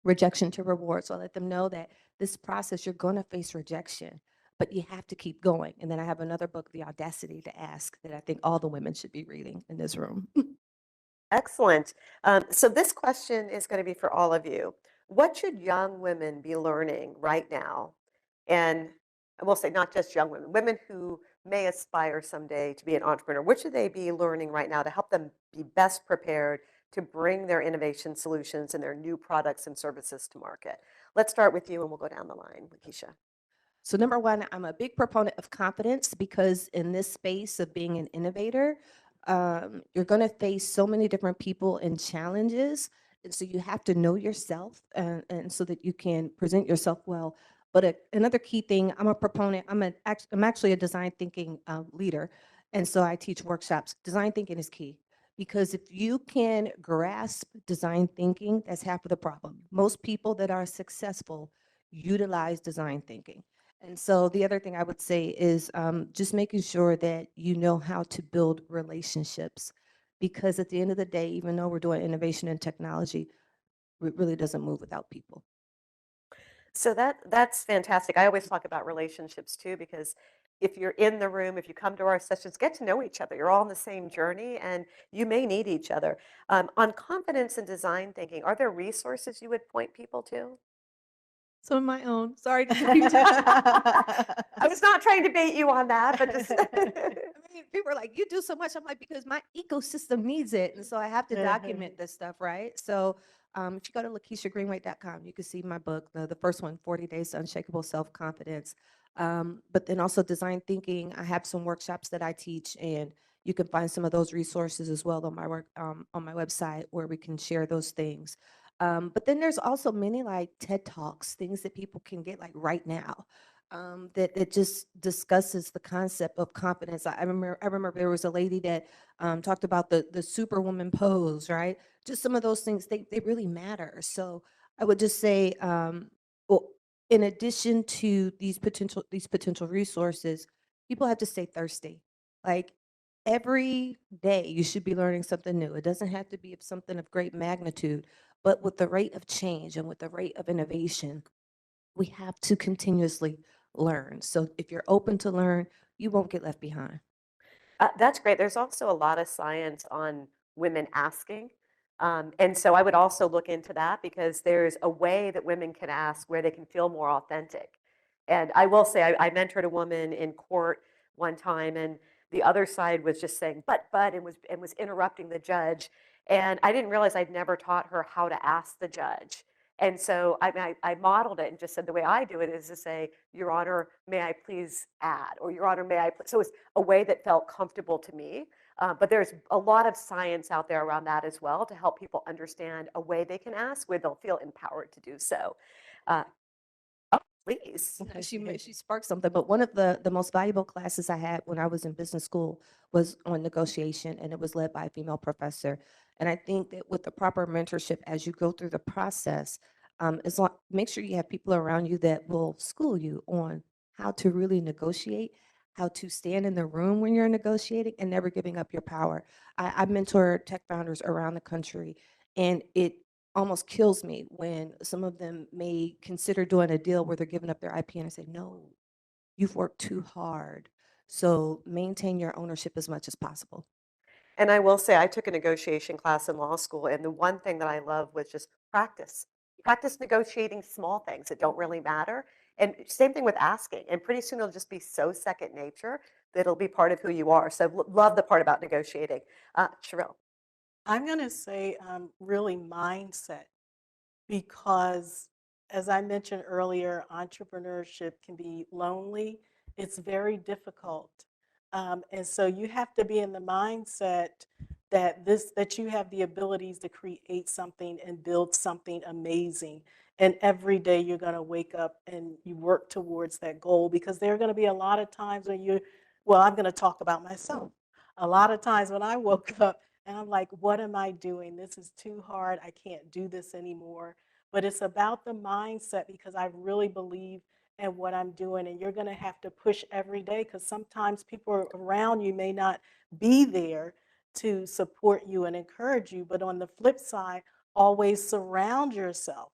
Rejection to Reward. So I let them know that this process, you're going to face rejection, but you have to keep going. And then I have another book, The Audacity to Ask, that I think all the women should be reading in this room. Excellent. So this question is going to be for all of you. What should young women be learning right now? And I will say not just young women, women who may aspire someday to be an entrepreneur. What should they be learning right now to help them be best prepared to bring their innovation solutions and their new products and services to market? Let's start with you and we'll go down the line, Lakeisha. So number one, I'm a big proponent of confidence, because in this space of being an innovator, you're going to face so many different people and challenges. And so you have to know yourself, and so that you can present yourself well. But another key thing, I'm a proponent, I'm actually a design thinking leader. And so I teach workshops. Design thinking is key, because if you can grasp design thinking, that's half of the problem. Most people that are successful utilize design thinking. And so the other thing I would say is just making sure that you know how to build relationships, because at the end of the day, even though we're doing innovation and technology, it really doesn't move without people. So that's fantastic. I always talk about relationships too, because if you're in the room, if you come to our sessions, get to know each other. You're all on the same journey and you may need each other. On confidence and design thinking, are there resources you would point people to? Some of my own. Sorry to tell you. I was not trying to bait you on that, but just. I mean, people are like, you do so much. I'm like, because my ecosystem needs it. And so I have to document this stuff, right? So if you go to lakeishagreenway.com, you can see my book, the first one, 40 Days to Unshakable Self-Confidence. But then also design thinking. I have some workshops that I teach, and you can find some of those resources as well on my work, on my website, where we can share those things. But then there's also many like TED Talks, things that people can get like right now, that just discusses the concept of confidence. I remember there was a lady that talked about the superwoman pose, right? Just some of those things, they really matter. So I would just say, well, in addition to these potential resources, people have to stay thirsty. Like every day, you should be learning something new. It doesn't have to be of something of great magnitude, but with the rate of change and with the rate of innovation, we have to continuously learn. So if you're open to learn, you won't get left behind. That's great. There's also a lot of science on women asking. And so I would also look into that because there's a way that women can ask where they can feel more authentic. And I will say, I mentored a woman in court one time, and the other side was just saying, but, and was interrupting the judge. And I didn't realize I'd never taught her how to ask the judge. And so I modeled it and just said the way I do it is to say, Your Honor, may I please add? Or Your Honor, may I please? So it's a way that felt comfortable to me. But there's a lot of science out there around that as well to help people understand a way they can ask where they'll feel empowered to do so. Uh, oh, please. She sparked something, but one of the most valuable classes I had when I was in business school was on negotiation, and it was led by a female professor. And I think that with the proper mentorship as you go through the process, make sure you have people around you that will school you on how to really negotiate, how to stand in the room when you're negotiating, and never giving up your power. I mentor tech founders around the country, and it almost kills me when some of them may consider doing a deal where they're giving up their IP, and I say, no, you've worked too hard. So maintain your ownership as much as possible. And I will say I took a negotiation class in law school, and the one thing that I love was just practice. Practice negotiating small things that don't really matter. And same thing with asking. And pretty soon it'll just be so second nature that it'll be part of who you are. So love the part about negotiating. Cheryl. I'm going to say really mindset, because as I mentioned earlier, entrepreneurship can be lonely. It's very difficult. And so you have to be in the mindset that you have the abilities to create something and build something amazing. And every day you're going to wake up and you work towards that goal, because there are going to be a lot of times when well, I'm going to talk about myself. A lot of times when I woke up and I'm like, what am I doing? This is too hard. I can't do this anymore. But it's about the mindset because I really believe in what I'm doing. And you're going to have to push every day because sometimes people around you may not be there to support you and encourage you. But on the flip side, always surround yourself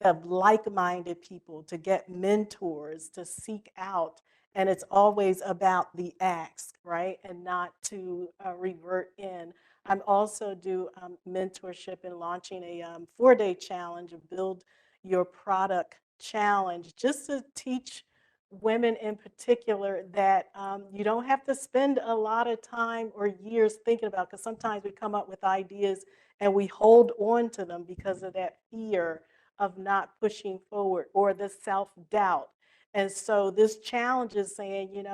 of like-minded people, to get mentors, to seek out. And it's always about the ask, right? And not to revert in. I'm also do mentorship and launching a 4-day challenge, a build your product challenge, just to teach women in particular that you don't have to spend a lot of time or years thinking about, because sometimes we come up with ideas and we hold on to them because of that fear of not pushing forward or the self-doubt. And so this challenge is saying,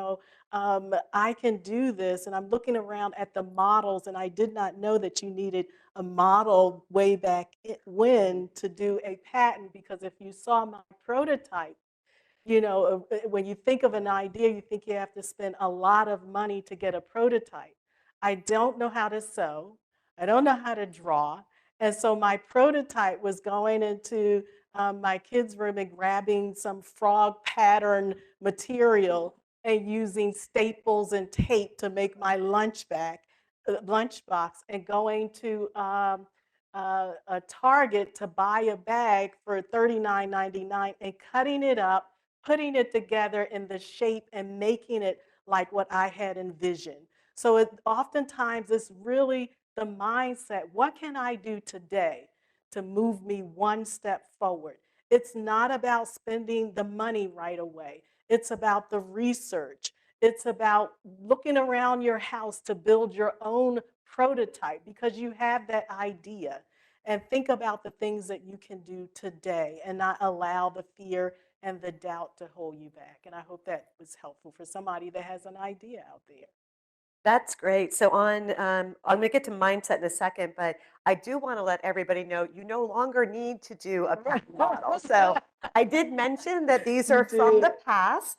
I can do this. And I'm looking around at the models, and I did not know that you needed a model way back when to do a patent, because if you saw my prototype, when you think of an idea, you think you have to spend a lot of money to get a prototype. I don't know how to sew. I don't know how to draw. And so my prototype was going into my kids' room and grabbing some frog pattern material and using staples and tape to make my lunchbox, and going to a Target to buy a bag for $39.99 and cutting it up, putting it together in the shape and making it like what I had envisioned. So oftentimes it's really the mindset. What can I do today to move me one step forward? It's not about spending the money right away. It's about the research. It's about looking around your house to build your own prototype because you have that idea. And think about the things that you can do today and not allow the fear and the doubt to hold you back. And I hope that was helpful for somebody that has an idea out there. That's great. So I'm going to get to mindset in a second, but I do want to let everybody know you no longer need to do a patent model. So I did mention that these are from the past.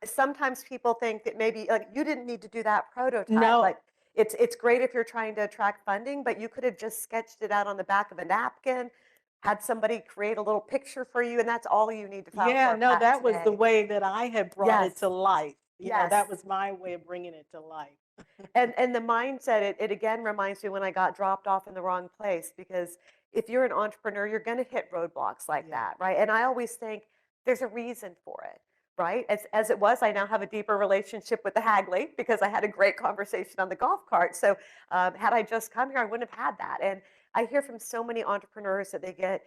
Sometimes people think that maybe like you didn't need to do that prototype. No. Like it's great if you're trying to attract funding, but you could have just sketched it out on the back of a napkin, had somebody create a little picture for you, and that's all you need to file Yeah, for a no, patent that was the today. way that I had brought it Yes. to life. That Yes. was my way of bringing it to life. And the mindset, it again reminds me when I got dropped off in the wrong place, because if you're an entrepreneur, you're going to hit roadblocks like Yeah. that, right? And I always think there's a reason for it, right? As it was, I now have a deeper relationship with the Hagley because I had a great conversation on the golf cart. So had I just come here, I wouldn't have had that. And I hear from so many entrepreneurs that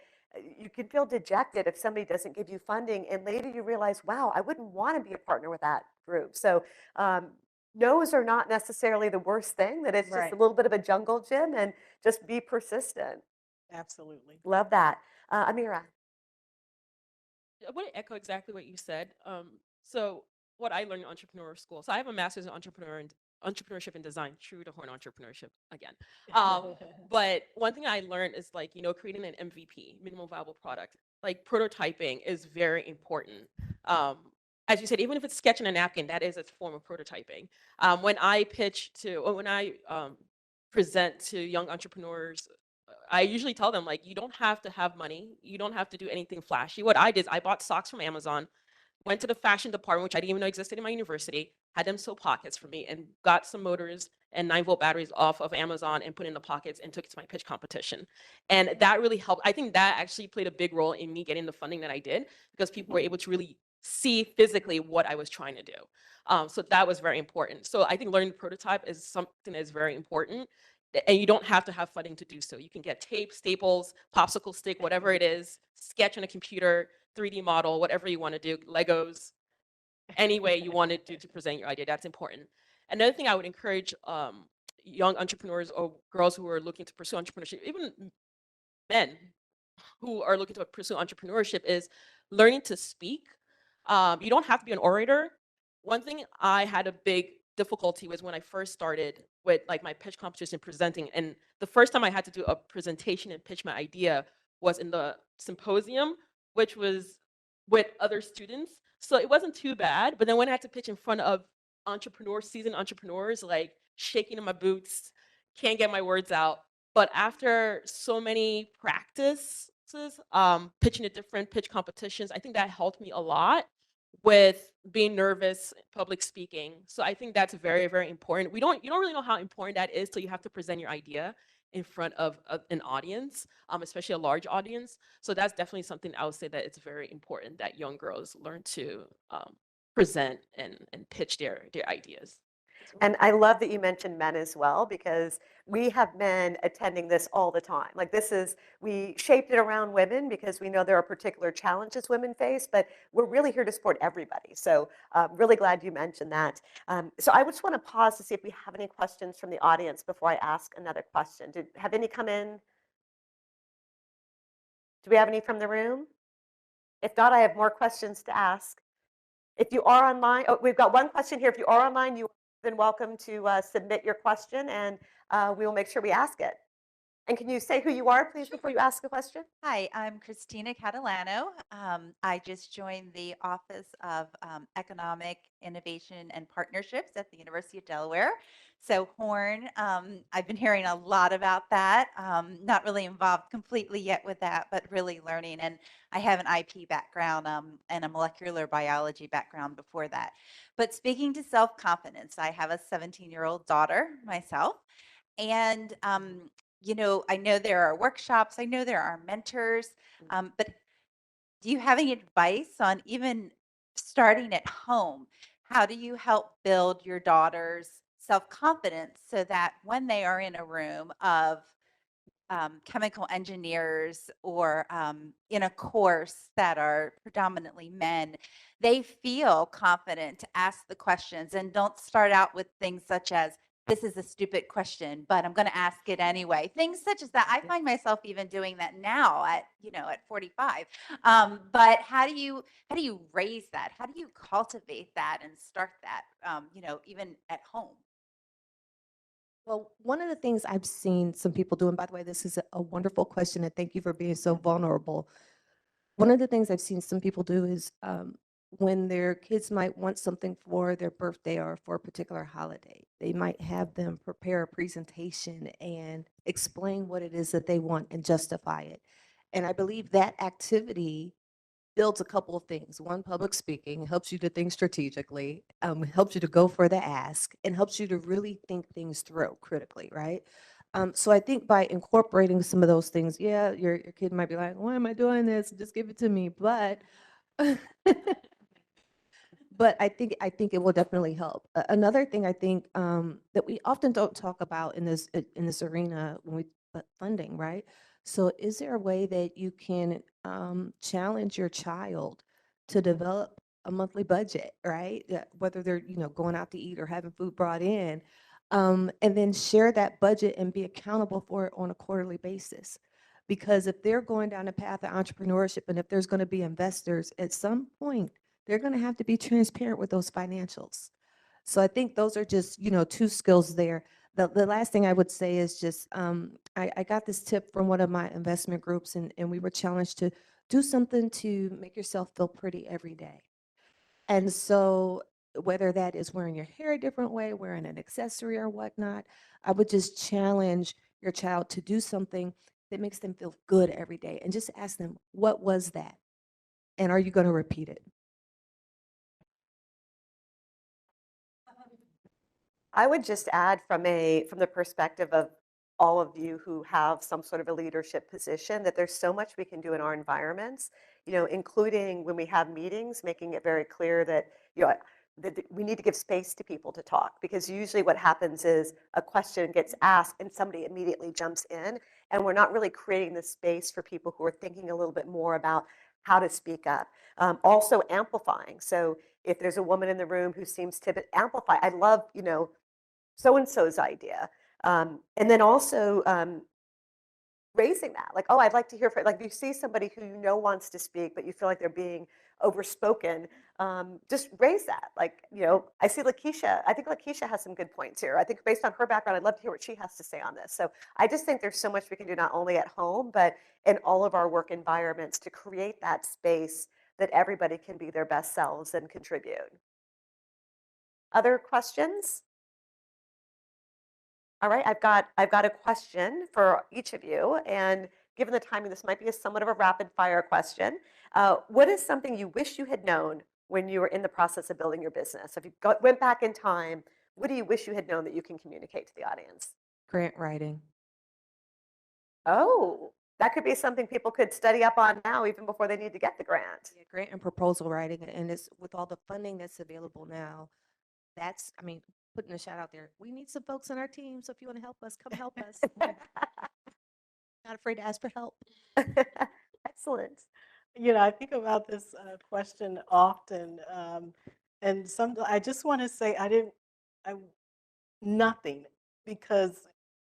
you can feel dejected if somebody doesn't give you funding, and later you realize, wow, I wouldn't want to be a partner with that group. So no's are not necessarily the worst thing, that it's just Right. a little bit of a jungle gym, and just be persistent. Absolutely. Love that. Amira. I want to echo exactly what you said. So what I learned in entrepreneur school. So I have a master's in entrepreneurship and design, true to horn entrepreneurship again. But one thing I learned is like, creating an MVP, minimal viable product, like prototyping is very important. As you said, even if it's sketching a napkin, that is a form of prototyping. When I present to young entrepreneurs, I usually tell them, like, you don't have to have money. You don't have to do anything flashy. What I did is I bought socks from Amazon, went to the fashion department, which I didn't even know existed in my university, had them sew pockets for me, and got some motors and 9-volt batteries off of Amazon and put in the pockets and took it to my pitch competition. And that really helped. I think that actually played a big role in me getting the funding that I did, because people were able to really see physically what I was trying to do. So that was very important. So I think learning to prototype is something that is very important. And you don't have to have funding to do so. You can get tape, staples, popsicle stick, whatever it is, sketch on a computer, 3D model, whatever you want to do, Legos, any way you want to do to present your idea. That's important. Another thing I would encourage young entrepreneurs or girls who are looking to pursue entrepreneurship, even men who are looking to pursue entrepreneurship, is learning to speak. You don't have to be an orator. One thing I had a big difficulty was when I first started with like my pitch competition presenting. And the first time I had to do a presentation and pitch my idea was in the symposium, which was with other students. So it wasn't too bad. But then when I had to pitch in front of entrepreneurs, seasoned entrepreneurs, like shaking in my boots, can't get my words out. But after so many practices, pitching at different pitch competitions, I think that helped me a lot with being nervous, public speaking. So I think that's very, very important. You don't really know how important that is till you have to present your idea in front of an audience, especially a large audience. So that's definitely something I would say that it's very important that young girls learn to present and pitch their ideas. And I love that you mentioned men as well, because we have men attending this all the time. Like we shaped it around women because we know there are particular challenges women face, but we're really here to support everybody. So really glad you mentioned that. So I just want to pause to see if we have any questions from the audience before I ask another question. Have any come in? Do we have any from the room? If not, I have more questions to ask. If you are online, oh, we've got one question here. If you are online, you're then welcome to submit your question, and we will make sure we ask it. And can you say who you are, please, before you ask a question? Hi, I'm Christina Catalano. I just joined the Office of Economic Innovation and Partnerships at the University of Delaware. So Horn, I've been hearing a lot about that. Not really involved completely yet with that, but really learning. And I have an IP background and a molecular biology background before that. But speaking to self-confidence, I have a 17-year-old daughter myself. And I know there are workshops, I know there are mentors, but do you have any advice on even starting at home? How do you help build your daughter's self-confidence so that when they are in a room of chemical engineers or in a course that are predominantly men, they feel confident to ask the questions and don't start out with things such as, this is a stupid question, but I'm going to ask it anyway. Things such as that. I find myself even doing that now at 45. But how do you raise that? How do you cultivate that and start that, even at home? Well, one of the things I've seen some people do, and by the way, this is a wonderful question, and thank you for being so vulnerable. One of the things I've seen some people do is when their kids might want something for their birthday or for a particular holiday, they might have them prepare a presentation and explain what it is that they want and justify it. And I believe that activity builds a couple of things. One, public speaking helps you to think strategically, helps you to go for the ask, and helps you to really think things through critically, right? So I think by incorporating some of those things, yeah, your kid might be like, why am I doing this? Just give it to me. But but I think it will definitely help. Another thing I think that we often don't talk about in this arena when we funding, right? So is there a way that you can challenge your child to develop a monthly budget, right? Whether they're going out to eat or having food brought in, and then share that budget and be accountable for it on a quarterly basis. Because if they're going down the path of entrepreneurship and if there's going to be investors, at some point they're going to have to be transparent with those financials. So I think those are just, two skills there. The last thing I would say is just, I got this tip from one of my investment groups, and we were challenged to do something to make yourself feel pretty every day. And so whether that is wearing your hair a different way, wearing an accessory or whatnot, I would just challenge your child to do something that makes them feel good every day and just ask them, what was that? And are you going to repeat it? I would just add from the perspective of all of you who have some sort of a leadership position that there's so much we can do in our environments, including when we have meetings, making it very clear that, that we need to give space to people to talk, because usually what happens is a question gets asked and somebody immediately jumps in, and we're not really creating the space for people who are thinking a little bit more about how to speak up. Also amplifying. So if there's a woman in the room who seems timid, amplify. I love, so-and-so's idea. And then also raising that, like, oh, I'd like to hear from, like, if you see somebody who wants to speak, but you feel like they're being overspoken, just raise that. Like, I see Lakeisha, I think Lakeisha has some good points here. I think based on her background, I'd love to hear what she has to say on this. So I just think there's so much we can do not only at home, but in all of our work environments to create that space that everybody can be their best selves and contribute. Other questions? All right, I've got a question for each of you, and given the timing, this might be somewhat of a rapid fire question. What is something you wish you had known when you were in the process of building your business? If you went back in time, what do you wish you had known that you can communicate to the audience? Grant writing. Oh, that could be something people could study up on now, even before they need to get the grant. Yeah, grant and proposal writing, and it's with all the funding that's available now. That's, I mean, putting a shout out there. We need some folks on our team, so if you want to help us, come help us. Not afraid to ask for help. Excellent. I think about this question often, and I just want to say I nothing, because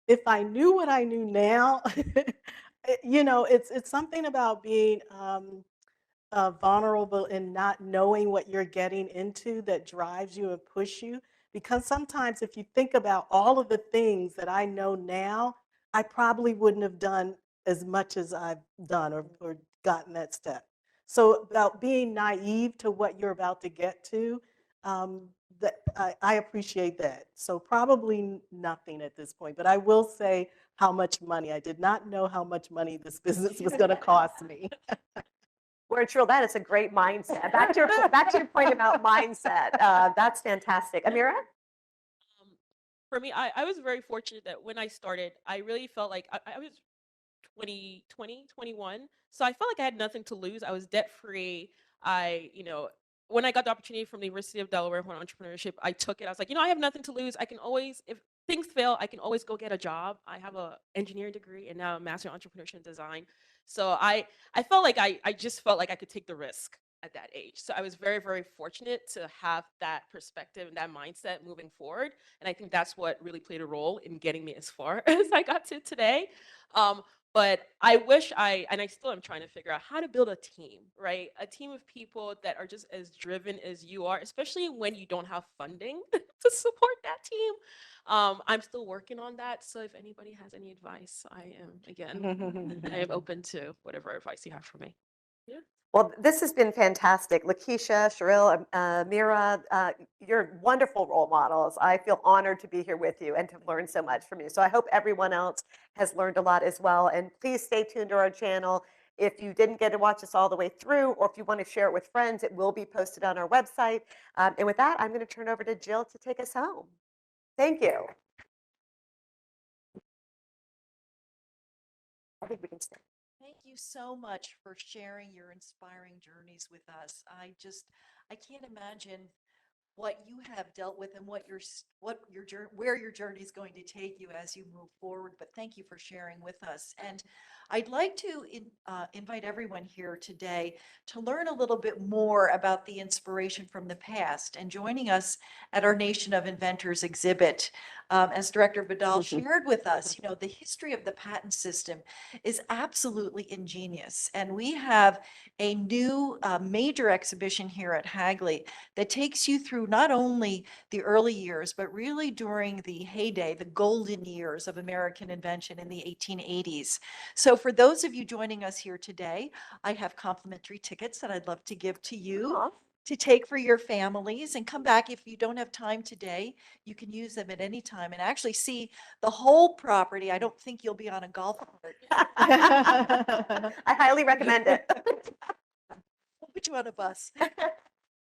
if I knew what I knew now, it's something about being vulnerable and not knowing what you're getting into that drives you and push you. Because sometimes if you think about all of the things that I know now, I probably wouldn't have done as much as I've done or gotten that step. So about being naive to what you're about to get to, that I appreciate that. So probably nothing at this point, but I will say how much money. I did not know how much money this business was going to cost me. Where it's real, that is a great mindset. Back to your point about mindset. That's fantastic. Amira? For me, I was very fortunate that when I started, I really felt like I was 21. So I felt like I had nothing to lose. I was debt free. When I got the opportunity from the University of Delaware for entrepreneurship, I took it. I was like, I have nothing to lose. I can always, if things fail, I can always go get a job. I have a engineering degree and now a master in entrepreneurship and design. So I felt like I just felt like I could take the risk at that age. So I was very, very fortunate to have that perspective and that mindset moving forward. And I think that's what really played a role in getting me as far as I got to today. But I wish and I still am trying to figure out how to build a team, right? A team of people that are just as driven as you are, especially when you don't have funding to support that team. I'm still working on that. So if anybody has any advice, I am open to whatever advice you have for me. Yeah. Well, this has been fantastic. Lakeisha, Cheryl, Mira, you're wonderful role models. I feel honored to be here with you and to learn so much from you. So I hope everyone else has learned a lot as well. And please stay tuned to our channel. If you didn't get to watch us all the way through, or if you want to share it with friends, it will be posted on our website. And with that, I'm going to turn over to Jill to take us home. Thank you. I think we can stay. Thank you so much for sharing your inspiring journeys with us. I can't imagine what you have dealt with and where your journey is going to take you as you move forward. But thank you for sharing with us. And I'd like to invite everyone here today to learn a little bit more about the inspiration from the past. And joining us at our Nation of Inventors exhibit, as Director Vidal shared with us, the history of the patent system is absolutely ingenious. And we have a new major exhibition here at Hagley that takes you through not only the early years, but really during the heyday, the golden years of American invention in the 1880s. So for those of you joining us here today, I have complimentary tickets that I'd love to give to you Aw. to take for your families, and come back if you don't have time today. You can use them at any time and actually see the whole property. I don't think you'll be on a golf cart. I highly recommend it. We'll put you on a bus.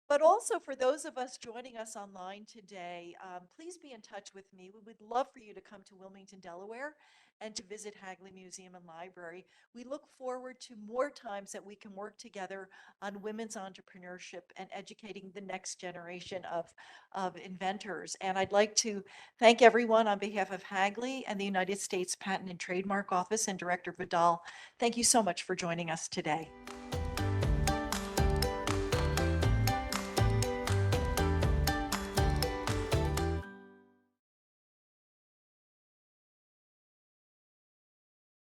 But also for those of us joining us online today, please be in touch with me. We would love for you to come to Wilmington, Delaware, and to visit Hagley Museum and Library. We look forward to more times that we can work together on women's entrepreneurship and educating the next generation of inventors. And I'd like to thank everyone on behalf of Hagley and the United States Patent and Trademark Office and Director Vidal. Thank you so much for joining us today.